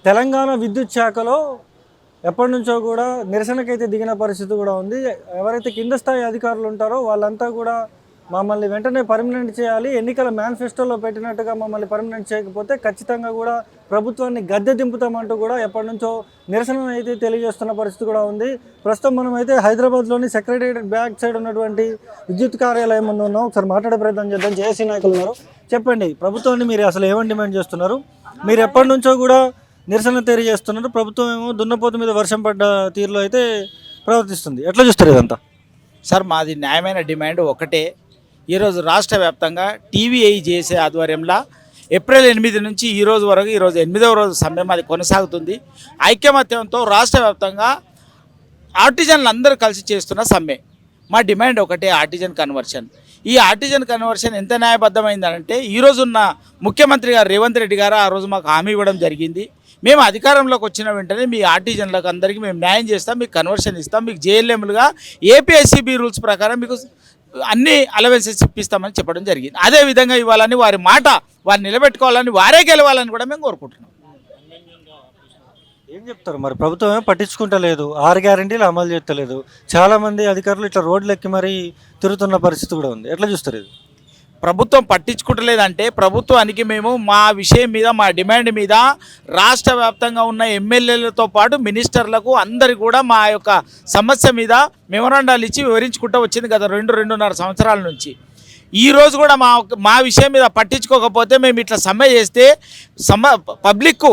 తెలంగాణ విద్యుత్ శాఖలో ఎప్పటినుంచో కూడా నిరసనకైతే దిగిన పరిస్థితి కూడా ఉంది. ఎవరైతే కింద స్థాయి అధికారులు ఉంటారో వాళ్ళంతా కూడా మమ్మల్ని వెంటనే పర్మనెంట్ చేయాలి, ఎన్నికల మేనిఫెస్టోలో పెట్టినట్టుగా మమ్మల్ని పర్మనెంట్ చేయకపోతే ఖచ్చితంగా కూడా ప్రభుత్వాన్ని గద్దె దింపుతామంటూ కూడా ఎప్పటి నుంచో నిరసన అయితే తెలియజేస్తున్న పరిస్థితి కూడా ఉంది. ప్రస్తుతం మనం అయితే హైదరాబాద్లోని సెక్రటేరియట్ బ్యాక్ సైడ్ ఉన్నటువంటి విద్యుత్ కార్యాలయం ముందు ఉన్నాం. ఒకసారి మాట్లాడే ప్రయత్నం చేద్దాం. జేఏసీ నాయకులు ఉన్నారు. చెప్పండి, ప్రభుత్వాన్ని మీరు అసలు ఏమని డిమాండ్ చేస్తున్నారు? మీరు ఎప్పటి నుంచో కూడా నిరసన తెలియజేస్తున్నారు, ప్రభుత్వం ఏమో దున్నపోతు మీద వర్షం పడ్డ తీరులో అయితే ప్రవర్తిస్తుంది. ఎట్లా చూస్తారు ఇదంతా? సార్, మాది న్యాయమైన డిమాండ్ ఒకటే. ఈరోజు రాష్ట్ర వ్యాప్తంగా టీవీఐ చేసే ఆధ్వర్యంలో ఏప్రిల్ 8 నుంచి ఈ రోజు వరకు, ఈరోజు 8వ రోజు సమ్మె అది కొనసాగుతుంది. ఐక్యమత్యంతో రాష్ట్ర వ్యాప్తంగా ఆర్టిజన్లు అందరూ కలిసి చేస్తున్న సమ్మె. మా డిమాండ్ ఒకటే, ఆర్టిజన్ కన్వర్షన్. ఈ ఆర్టిజన్ కన్వర్షన్ ఎంత న్యాయబద్ధమైందనంటే, ఈరోజున్న ముఖ్యమంత్రి గారు రేవంత్ రెడ్డి గారు ఆ రోజు మాకు హామీ ఇవ్వడం జరిగింది. మేము అధికారంలోకి వచ్చిన వెంటనే మీ ఆర్టిజన్లకు అందరికీ మేము న్యాయం చేస్తాం, మీకు కన్వర్షన్ ఇస్తాం, మీకు జేఎల్ఎంలుగా ఏపీఎస్సీబీ రూల్స్ ప్రకారం మీకు అన్ని అలవెన్సెస్ ఇప్పిస్తామని చెప్పడం జరిగింది. అదేవిధంగా ఇవ్వాలని, వారి మాట వారు నిలబెట్టుకోవాలని, వారే గెలవాలని కూడా మేము కోరుకుంటున్నాం. ఏం చెప్తారు మరి? ప్రభుత్వం ఏమో పట్టించుకుంటలేదు, 6 గ్యారెంటీలు అమలు చేస్తలేదు, చాలామంది అధికారులు ఇట్లా రోడ్లు ఎక్కి మరీ తిరుగుతున్న పరిస్థితి కూడా ఉంది. ఎట్లా చూస్తారు ఇది? ప్రభుత్వం పట్టించుకుంటలేదంటే, ప్రభుత్వానికి మేము మా విషయం మీద, మా డిమాండ్ మీద రాష్ట్ర వ్యాప్తంగా ఉన్న ఎమ్మెల్యేలతో పాటు మినిస్టర్లకు అందరికీ కూడా మా యొక్క సమస్య మీద మెమరాండాలు ఇచ్చి వివరించుకుంటూ వచ్చింది గత 2-2.5 సంవత్సరాల నుంచి. ఈరోజు కూడా మా విషయం మీద పట్టించుకోకపోతే మేము ఇట్లా సమ్మె చేస్తే పబ్లిక్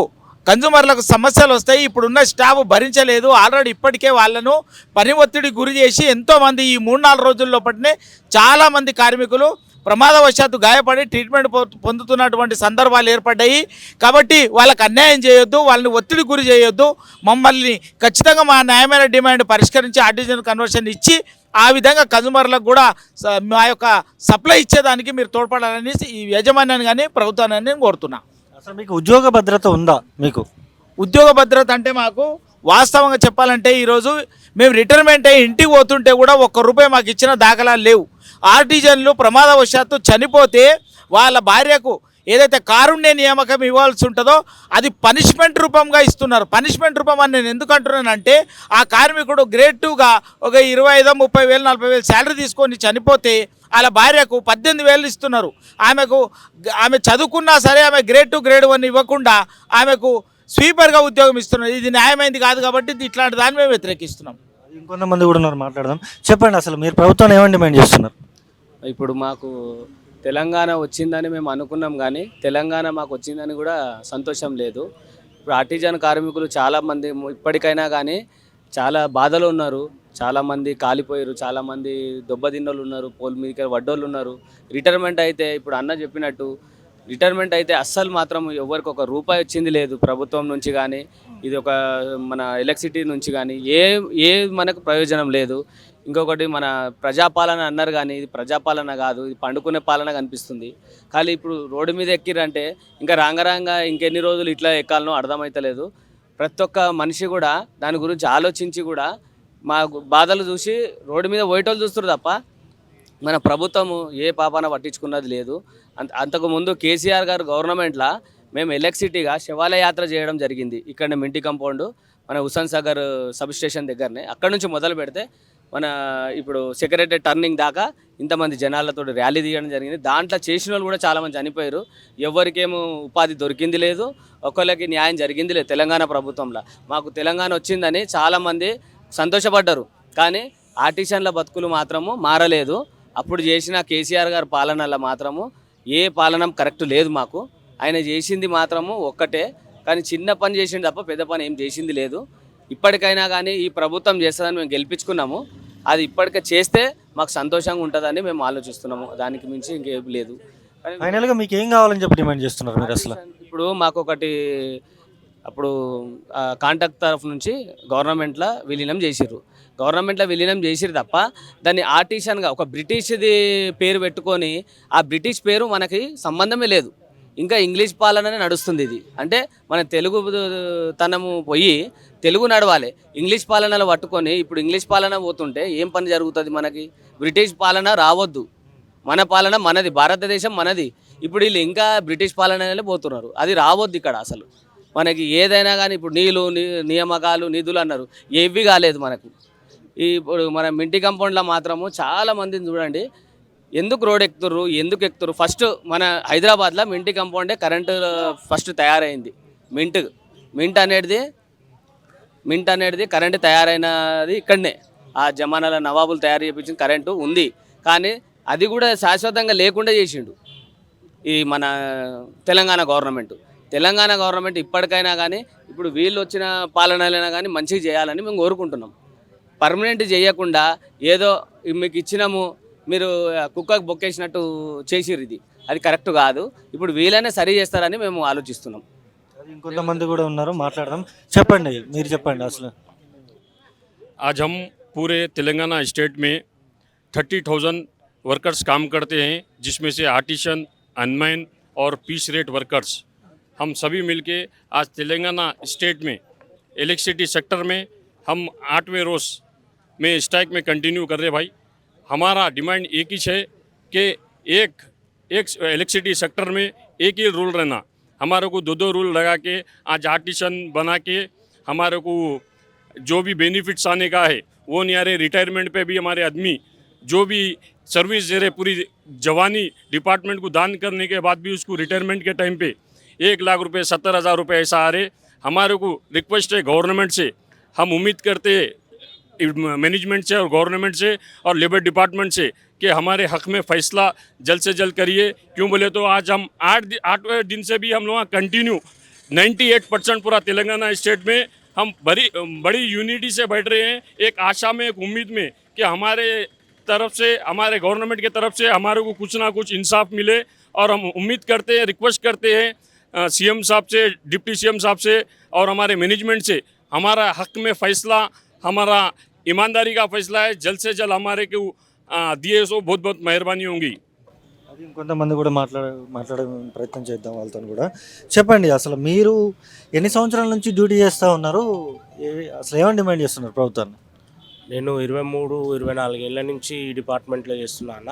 కన్జ్యూమర్లకు సమస్యలు వస్తాయి. ఇప్పుడున్న స్టాఫ్ భరించలేదు. ఆల్రెడీ ఇప్పటికే వాళ్ళను పని ఒత్తిడి గురి చేసి ఎంతోమంది ఈ 3-4 రోజుల్లోపటినే చాలామంది కార్మికులు ప్రమాదవశాత్తు గాయపడి ట్రీట్మెంట్ పొందుతున్నటువంటి సందర్భాలు ఏర్పడ్డాయి. కాబట్టి వాళ్ళకు అన్యాయం చేయొద్దు, వాళ్ళని ఒత్తిడి గురి చేయొద్దు. మమ్మల్ని ఖచ్చితంగా మా న్యాయమైన డిమాండ్ పరిష్కరించి ఆర్టిజన్ కన్వర్షన్ ఇచ్చి ఆ విధంగా కన్జ్యూమర్లకు కూడా మా యొక్క సప్లై ఇచ్చేదానికి మీరు తోడ్పడాలని ఈ యజమాన్యాన్ని కానీ ప్రభుత్వాన్ని కోరుతున్నా. అసలు మీకు ఉద్యోగ భద్రత ఉందా? మీకు ఉద్యోగ భద్రత అంటే, మాకు వాస్తవంగా చెప్పాలంటే ఈరోజు మేము రిటైర్మెంట్ అయ్యి ఇంటికి పోతుంటే కూడా ₹1 మాకు ఇచ్చిన దాఖలాలు లేవు. ఆర్టిజన్లు ప్రమాదవశాత్తు చనిపోతే వాళ్ళ భార్యకు ఏదైతే కారుణ్య నియామకం ఇవ్వాల్సి ఉంటుందో అది పనిష్మెంట్ రూపంగా ఇస్తున్నారు. పనిష్మెంట్ రూపం అని నేను ఎందుకు అంటున్నానంటే, ఆ కార్మికుడు గ్రేడ్ 2గా ఒక 25,000, 30,000, 40,000 శాలరీ తీసుకొని చనిపోతే వాళ్ళ భార్యకు 18,000 ఇస్తున్నారు. ఆమె చదువుకున్నా సరే ఆమె గ్రేడ్ 2, గ్రేడ్ 1 ఇవ్వకుండా ఆమెకు స్వీపర్గా ఉద్యోగం ఇస్తున్నారు. ఇది న్యాయమైంది కాదు. కాబట్టి ఇట్లాంటి దాన్ని మేము వ్యతిరేకిస్తున్నాం. ఇంకొంతమంది కూడా ఉన్నారు, మాట్లాడదాం. చెప్పండి, అసలు మీరు ప్రభుత్వాన్ని ఏమని డిమాండ్ చేస్తున్నారు? ఇప్పుడు మాకు తెలంగాణ వచ్చిందని మేము అనుకున్నాం, కానీ తెలంగాణ మాకు వచ్చిందని కూడా సంతోషం లేదు. ఇప్పుడు ఆర్టిజన్ కార్మికులు చాలామంది ఇప్పటికైనా కానీ చాలా బాధలు ఉన్నారు. చాలామంది కాలిపోయారు, చాలామంది దెబ్బతిన్నోళ్ళు ఉన్నారు, పోల్ మీదకి వడ్డోళ్ళు ఉన్నారు. రిటైర్మెంట్ అయితే ఇప్పుడు అన్న చెప్పినట్టు రిటైర్మెంట్ అయితే అస్సలు మాత్రం ఎవరికి ₹1 వచ్చింది లేదు ప్రభుత్వం నుంచి కానీ, ఇది ఒక మన ఎలక్ట్రిసిటీ నుంచి కానీ ఏ మనకు ప్రయోజనం లేదు. ఇంకొకటి మన ప్రజాపాలన అన్నారు, కానీ ఇది ప్రజాపాలన కాదు, ఇది పండుకునే పాలన కనిపిస్తుంది. కానీ ఇప్పుడు రోడ్డు మీద ఎక్కిరంటే ఇంకా రాంగరాంగా ఇంకెన్ని రోజులు ఇట్లా ఎక్కాలనో అర్థమవుతలేదు. ప్రతి ఒక్క మనిషి కూడా దాని గురించి ఆలోచించి కూడా మా బాధలు చూసి రోడ్డు మీద పోయేటోళ్ళు చూస్తారు తప్ప మన ప్రభుత్వము ఏ పాపాన పట్టించుకున్నది లేదు. అంతకుముందు కేసీఆర్ గారు గవర్నమెంట్లో మేము ఎలక్ట్రిసిటీగా శివాలయ యాత్ర చేయడం జరిగింది. ఇక్కడ మింటి కంపౌండ్ మన హుస్సేన్ సాగర్ సబ్ స్టేషన్ దగ్గరనే, అక్కడ నుంచి మొదలు పెడితే మన ఇప్పుడు సెక్రటరీ టర్నింగ్ దాకా ఇంతమంది జనాలతో ర్యాలీ తీయడం జరిగింది. దాంట్లో చేసిన వాళ్ళు కూడా చాలామంది చనిపోయారు. ఎవరికేమో ఉపాధి దొరికింది లేదు, ఒకళ్ళకి న్యాయం జరిగింది లేదు. తెలంగాణ ప్రభుత్వంలో మాకు తెలంగాణ వచ్చిందని చాలామంది సంతోషపడ్డారు, కానీ ఆర్టిషన్ల బతుకులు మాత్రము మారలేదు. అప్పుడు చేసిన కేసీఆర్ గారి పాలనలో మాత్రము ఏ పాలన కరెక్ట్ లేదు. మాకు ఆయన చేసింది మాత్రము ఒక్కటే, కానీ చిన్న పని చేసింది తప్ప పెద్ద పని ఏం చేసింది లేదు. ఇప్పటికైనా కానీ ఈ ప్రభుత్వం చేస్తుందని మేము గెలిపించుకున్నాము. అది ఇప్పటికే చేస్తే మాకు సంతోషంగా ఉంటుందని మేము ఆలోచిస్తున్నాము. దానికి మించి ఇంకేం లేదు. ఫైనల్గా మీకు ఏం కావాలని చెప్పి డిమాండ్ చేస్తున్నారు మీరు? అసలు ఇప్పుడు మాకు ఒకటి అప్పుడు కాంట్రాక్ట్ తరఫు నుంచి గవర్నమెంట్లో విలీనం చేసిర్రు. గవర్నమెంట్లో విలీనం చేసిరు తప్ప దాన్ని ఆర్టిషన్గా ఒక బ్రిటిష్ది పేరు పెట్టుకొని ఆ బ్రిటిష్ పేరు మనకి సంబంధమే లేదు. ఇంకా ఇంగ్లీష్ పాలననే నడుస్తుంది. ఇది అంటే మన తెలుగు తనము పోయి తెలుగు నడవాలి. ఇంగ్లీష్ పాలనలో పట్టుకొని ఇప్పుడు ఇంగ్లీష్ పాలన పోతుంటే ఏం పని జరుగుతుంది? మనకి బ్రిటిష్ పాలన రావద్దు, మన పాలన మనది, భారతదేశం మనది. ఇప్పుడు వీళ్ళు ఇంకా బ్రిటిష్ పాలనలో పోతున్నారు, అది రావద్దు ఇక్కడ. అసలు మనకి ఏదైనా కానీ ఇప్పుడు నియామకాలు నిధులు అన్నారు, ఏవి కాలేదు మనకు. ఇప్పుడు మన మింటి కంపౌండ్లో మాత్రము చాలా మందిని చూడండి, ఎందుకు రోడ్ ఎక్కుతుర్రు, ఎందుకు ఎక్కుతుర్రు. ఫస్ట్ మన హైదరాబాద్లో మింటి కంపౌండే కరెంటు ఫస్ట్ తయారైంది. మింట్ అనేది కరెంటు తయారైనది ఇక్కడనే. ఆ జమానాల నవాబులు తయారు చేయించిన కరెంటు ఉంది, కానీ అది కూడా శాశ్వతంగా లేకుండా చేసిండు ఈ మన తెలంగాణ గవర్నమెంట్. ఇప్పటికైనా కానీ ఇప్పుడు వీళ్ళు వచ్చిన పాలనలైనా కానీ మంచిగా చేయాలని మేము కోరుకుంటున్నాం. పర్మనెంట్ చేయకుండా ఏదో మీకు ఇచ్చినాము, మీరు కుక్కకు బొక్కేసినట్టు చేసిర్రు, అది కరెక్ట్ కాదు. ఇప్పుడు వీళ్ళనే సరి చేస్తారని మేము ఆలోచిస్తున్నాం. ఇంకొంతమంది కూడా ఉన్నారు, మాట్లాడదాం. చెప్పండి, మీరు చెప్పండి అసలు. आज हम पूरे तेलंगाना स्टेट में 30,000 वर्कर्स काम करते हैं, जिसमें से आर्टिशन, अनमैन और पीस रेट वर्कर्स हम सभी मिलके आज तेलंगाना स्टेट में इलेक्ट्रिसिटी सेक्टर में हम 8वें रोज़ में स्ट्राइक में कंटिन्यू कर रहे भाई। हमारा डिमांड एक ही है कि एक इलेक्ट्रिसिटी सेक्टर में एक ही रूल रहना। हमारे को दो रूल लगा के आज आर्टिशन बना के हमारे को जो भी बेनिफिट्स आने का है वो नहीं आ रहे। रिटायरमेंट पे भी हमारे आदमी जो भी सर्विस दे रहे, पूरी जवानी डिपार्टमेंट को दान करने के बाद भी उसको रिटायरमेंट के टाइम पे 1,00,000 रुपये, 70,000 रुपये ऐसा आ रहे। हमारे को रिक्वेस्ट है गवर्नमेंट से, हम उम्मीद करते हैं मैनेजमेंट से और गवर्नमेंट से और लेबर डिपार्टमेंट से कि हमारे हक में फ़ैसला जल्द से जल्द करिए। क्यों बोले तो आज हम 8वें दिन से भी हम लोग कंटिन्यू 98% पूरा तेलंगाना स्टेट में हम बड़ी यूनिटी से बैठ रहे हैं, एक आशा में, एक उम्मीद में कि हमारे तरफ से, हमारे गवर्नमेंट की तरफ से हमारे को कुछ ना कुछ इंसाफ मिले। और हम उम्मीद करते हैं, रिक्वेस्ट करते हैं सीएम साहब से, डिप्टी सीएम साहब से और हमारे मैनेजमेंट से, हमारा हक में फ़ैसला, हमारा ईमानदारी का फैसला है, जल्द से जल्द हमारे को दिए सो बहुत बहुत मेहरबानी होंगी। అది ఇంకొంతమంది కూడా మాట్లాడే ప్రయత్నం చేద్దాం వాళ్ళతో కూడా. చెప్పండి, అసలు మీరు ఎన్ని సంవత్సరాల నుంచి డ్యూటీ చేస్తూ ఉన్నారు, అసలు ఏమని డిమాండ్ చేస్తున్నారు ప్రభుత్వాన్ని? నేను 23-24 ఏళ్ళ నుంచి ఈ డిపార్ట్మెంట్లో చేస్తున్నా అన్న.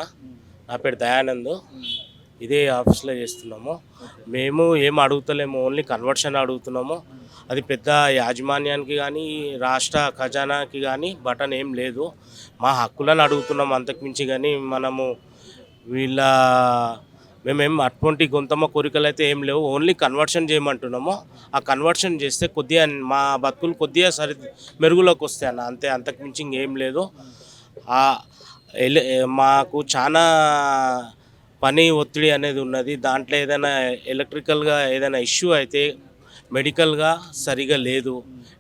నా పేరు దయానంద్, ఇదే ఆఫీస్లో చేస్తున్నాము. మేము ఏం అడుగుతలేము, ఓన్లీ కన్వర్షన్ అడుగుతున్నాము. అది పెద్ద యాజమాన్యానికి కానీ రాష్ట్ర ఖజానాకి కానీ బటన్ ఏం లేదు. మా హక్కులను అడుగుతున్నాము అంతకుమించి. కానీ మేమేం అటువంటి గొంతమ్మ కోరికలు అయితే ఏం లేవు, ఓన్లీ కన్వర్షన్ చేయమంటున్నాము. ఆ కన్వర్షన్ చేస్తే కొద్దిగా మా బతుకులు కొద్దిగా మెరుగులోకి వస్తాయి అన్న, అంతే. అంతకుమించి ఇంకేం లేదు. మాకు చాలా పని ఒత్తిడి అనేది ఉన్నది. దాంట్లో ఏదైనా ఎలక్ట్రికల్గా ఏదైనా ఇష్యూ అయితే మెడికల్గా సరిగా లేదు.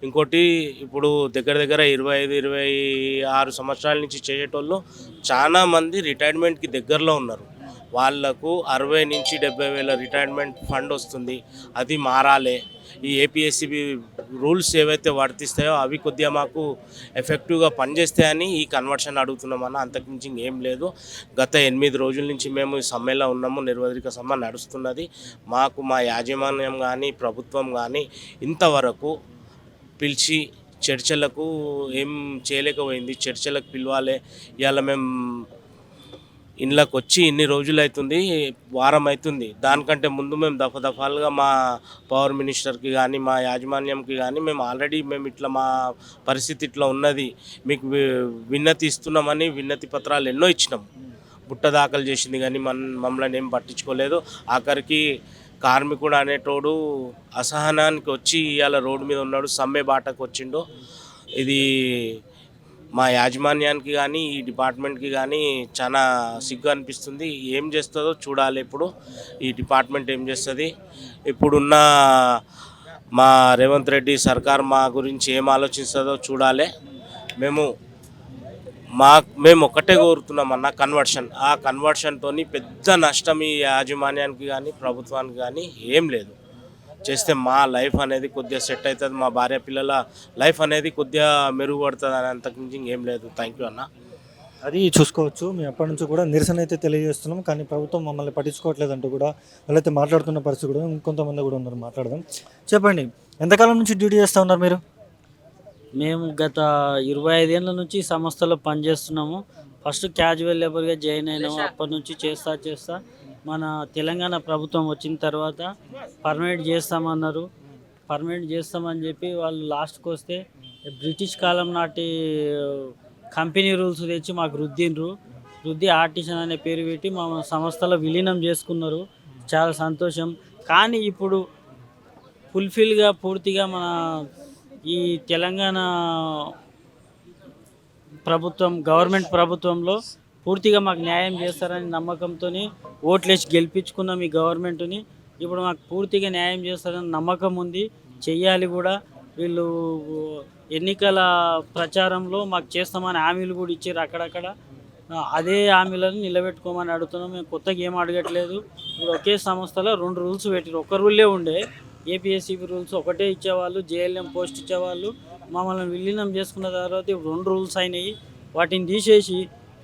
ఇంకోటి, ఇప్పుడు దగ్గర 25-26 సంవత్సరాల నుంచి చేసేటోళ్ళు చాలామంది రిటైర్మెంట్కి దగ్గరలో ఉన్నారు. వాళ్లకు 60 నుంచి 70 వేల రిటైర్మెంట్ ఫండ్ వస్తుంది, అది మారాలి. ఈ ఏపీఎస్సీబీ రూల్స్ ఏవైతే వర్తిస్తాయో అవి కొద్దిగా మాకు ఎఫెక్టివ్గా పనిచేస్తాయని ఈ కన్వర్షన్ అడుగుతున్నామన్న, అంతకుమించి ఇంకేం లేదు. గత 8 రోజుల నుంచి మేము ఈ సమ్మెలో ఉన్నాము, నిర్వధిక సమ్మె నడుస్తున్నది. మాకు మా యాజమాన్యం కానీ ప్రభుత్వం కానీ ఇంతవరకు పిలిచి చర్చలకు ఏం చేయలేకపోయింది. చర్చలకు పిలవాలి. ఇవాళ మేము ఇండ్లకు వచ్చి ఇన్ని రోజులు అవుతుంది, వారం అవుతుంది. దానికంటే ముందు మేము దఫాలుగా మా పవర్ మినిస్టర్కి కానీ మా యాజమాన్యంకి కానీ మేము ఆల్రెడీ ఇట్లా మా పరిస్థితి ఇట్లా ఉన్నది, మీకు విన్నతి ఇస్తున్నామని విన్నతి పత్రాలు ఎన్నో ఇచ్చినాం. బుట్ట దాఖలు చేసింది కానీ మమ్మల్ని ఏం పట్టించుకోలేదు. ఆఖరికి కార్మికుడు అనేటోడు అసహనానికి వచ్చి ఇవాళ రోడ్డు మీద ఉన్నాడు, సమ్మె బాటకు వచ్చిండు. ఇది మా యాజమాన్యానికి కానీ ఈ డిపార్ట్మెంట్కి కానీ చాలా సిగ్గు అనిపిస్తుంది. ఏం చేస్తుందో చూడాలి. ఇప్పుడు ఈ డిపార్ట్మెంట్ ఏం చేస్తుంది, ఇప్పుడున్న మా రేవంత్ రెడ్డి సర్కార్ మా గురించి ఏం ఆలోచిస్తుందో చూడాలి. మేము ఒక్కటే కోరుతున్నాం అన్న, కన్వర్షన్. ఆ కన్వర్షన్తో పెద్ద నష్టం ఈ యాజమాన్యానికి కానీ ప్రభుత్వానికి కానీ ఏం లేదు. చేస్తే మా లైఫ్ అనేది కొద్దిగా సెట్ అవుతుంది, మా భార్య పిల్లల లైఫ్ అనేది కొద్దిగా మెరుగుపడుతుంది అని, అంతకుమించి ఏం లేదు. థ్యాంక్ యూ అన్న. అది చూసుకోవచ్చు. మేము ఎప్పటి నుంచో కూడా నిరసన అయితే తెలియజేస్తున్నాం, కానీ ప్రభుత్వం మమ్మల్ని పట్టించుకోవట్లేదంటూ కూడా వాళ్ళైతే మాట్లాడుతున్న పరిస్థితి కూడా ఇంకొంతమంది కూడా ఉన్నారు. మాట్లాడదాం. చెప్పండి, ఎంతకాలం నుంచి డ్యూటీ చేస్తూ ఉన్నారు మీరు? మేము గత 25 ఏళ్ళ నుంచి ఈ సంస్థలో పనిచేస్తున్నాము. ఫస్ట్ క్యాజువల్ లేబర్గా జాయిన్ అయినాము. అప్పటి నుంచి చేస్తా మన తెలంగాణ ప్రభుత్వం వచ్చిన తర్వాత పర్మనెంట్ చేస్తామన్నారు. పర్మనెంట్ చేస్తామని చెప్పి వాళ్ళు లాస్ట్కి వస్తే బ్రిటిష్ కాలం నాటి కంపెనీ రూల్స్ తెచ్చి మాకు రుద్ది ఆర్టిషన్ అనే పేరు పెట్టి మా సంస్థలో విలీనం చేసుకున్నారు. చాలా సంతోషం. కానీ ఇప్పుడు ఫుల్ఫిల్గా పూర్తిగా మన ఈ తెలంగాణ గవర్నమెంట్ ప్రభుత్వంలో పూర్తిగా మాకు న్యాయం చేస్తారని నమ్మకంతో ఓట్లేసి గెలిపించుకున్నాం ఈ గవర్నమెంట్ని. ఇప్పుడు మాకు పూర్తిగా న్యాయం చేస్తారని నమ్మకం ఉంది, చెయ్యాలి కూడా. వీళ్ళు ఎన్నికల ప్రచారంలో మాకు చేస్తామని హామీలు కూడా ఇచ్చారు అక్కడక్కడ. అదే హామీలను నిలబెట్టుకోమని అడుగుతున్నాం. మేము కొత్తగా ఏం అడగట్లేదు. ఇప్పుడు ఒకే సంస్థలో 2 రూల్స్ పెట్టారు. ఒక రూలే ఉండే, ఏపీఎస్సీబీ రూల్స్ ఒకటే ఇచ్చేవాళ్ళు, జేఎల్ఎం పోస్ట్ ఇచ్చేవాళ్ళు. మమ్మల్ని విలీనం చేసుకున్న తర్వాత 2 రూల్స్ అయినాయి. వాటిని తీసేసి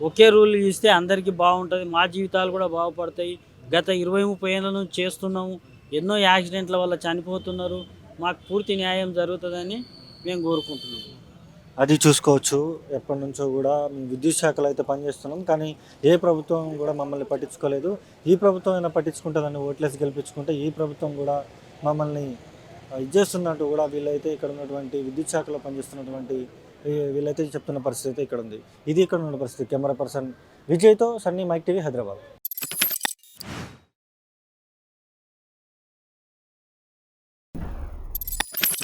ఒకే రూల్ ఇస్తే అందరికీ బాగుంటుంది, మా జీవితాలు కూడా బాగుపడతాయి. గత 20-30 ఏళ్ళ నుంచి చేస్తున్నాము. ఎన్నో యాక్సిడెంట్ల వల్ల చనిపోతున్నారు. మాకు పూర్తి న్యాయం జరుగుతుందని మేము కోరుకుంటున్నాము. అది చూసుకోవచ్చు. ఎప్పటి నుంచో కూడా మేము విద్యుత్ శాఖలో అయితే పనిచేస్తున్నాం, కానీ ఏ ప్రభుత్వం కూడా మమ్మల్ని పట్టించుకోలేదు. ఈ ప్రభుత్వం అయినా పట్టించుకుంటుందని ఓట్లేసి గెలిపించుకుంటే ఈ ప్రభుత్వం కూడా మమ్మల్ని ఇచ్చేస్తున్నట్టు కూడా వీళ్ళైతే ఇక్కడ ఉన్నటువంటి విద్యుత్ శాఖలో పనిచేస్తున్నటువంటి వీళ్ళైతే చెప్తున్న పరిస్థితి అయితే ఇక్కడ ఉంది. ఇది ఇక్కడ ఉన్న పరిస్థితి. కెమెరా పర్సన్ విజయ్తో సన్నీ, మైక్ టీవీ, హైదరాబాద్.